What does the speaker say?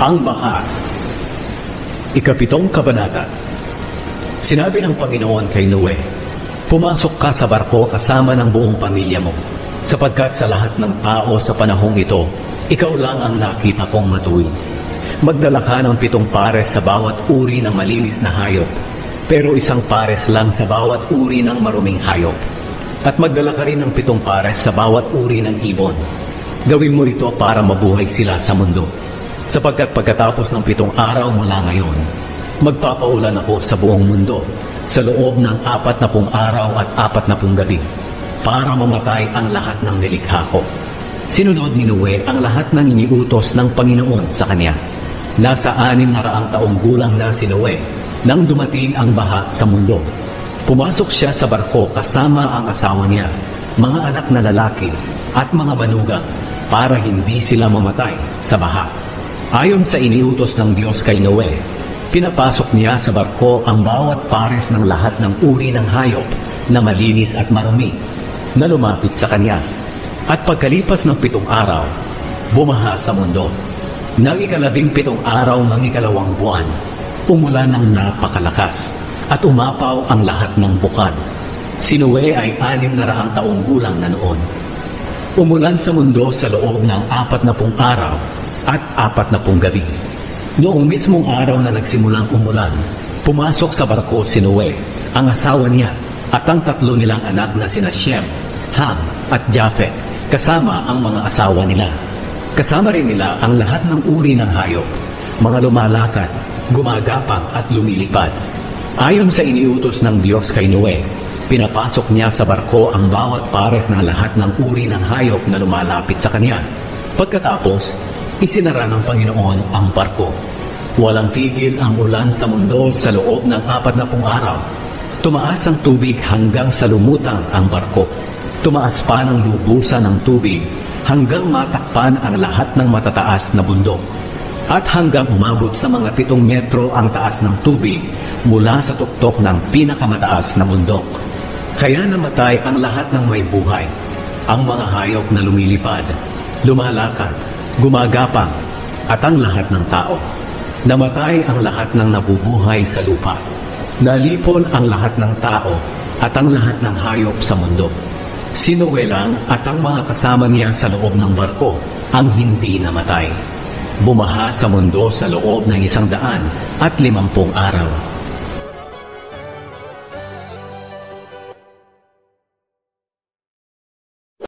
Ang baha. Ikapitong kabanata. Sinabi ng Panginoon kay Noe, pumasok ka sa barko kasama ng buong pamilya mo, sapagkat sa lahat ng tao sa panahong ito, ikaw lang ang nakita kong matuwid. Magdala ka ng 7 pares sa bawat uri ng malinis na hayop, pero 1 pares lang sa bawat uri ng maruming hayop. At magdala ka rin ng 7 pares sa bawat uri ng ibon. Gawin mo ito para mabuhay sila sa mundo. Sapagkat pagkatapos ng 7 araw mula ngayon, magpapaulan ako sa buong mundo sa loob ng 40 araw at 40 gabi para mamatay ang lahat ng nilikha ko. Sinunod ni Noe ang lahat ng iniutos ng Panginoon sa kanya. Nasa 600 taong gulang na si Noe nang dumating ang baha sa mundo. Pumasok siya sa barko kasama ang asawa niya, mga anak na lalaki at mga manugang para hindi sila mamatay sa baha. Ayon sa iniutos ng Diyos kay Noe, pinapasok niya sa barko ang bawat pares ng lahat ng uri ng hayop na malinis at marumi na lumapit sa kanya. At pagkalipas ng 7 araw, bumaha sa mundo. Nang 17 araw ng 2 buwan, umulan ng napakalakas at umapaw ang lahat ng bukal. Si Noe ay 600 taong gulang na noon. Umulan sa mundo sa loob ng 40 araw at 40 gabi. Noong mismong araw na nagsimulang umulan, pumasok sa barko si Noe, ang asawa niya, at ang 3 nilang anak na sina Shem, Ham at Japhet, kasama ang mga asawa nila. Kasama rin nila ang lahat ng uri ng hayop, mga lumalakad, gumagapang at lumilipad. Ayon sa iniutos ng Diyos kay Noe, pinapasok niya sa barko ang bawat pares ng lahat ng uri ng hayop na lumalapit sa kanya. Pagkatapos, isinara ng Panginoon ang barko. Walang tigil ang ulan sa mundo sa loob ng 40 araw. Tumaas ang tubig hanggang sa lumutang ang barko. Tumaas pa ng lubusan ng tubig hanggang matakpan ang lahat ng matataas na bundok. At hanggang umabot sa mga 7 metro ang taas ng tubig mula sa tuktok ng pinakamataas na bundok. Kaya namatay ang lahat ng may buhay, ang mga hayop na lumilipad, lumalakad, gumagapang, at ang lahat ng tao. Namatay ang lahat ng nabubuhay sa lupa. Nalipol ang lahat ng tao at ang lahat ng hayop sa mundo. Si Noe lang at ang mga kasama niya sa loob ng barko ang hindi namatay. Bumaha sa mundo sa loob ng 150 araw.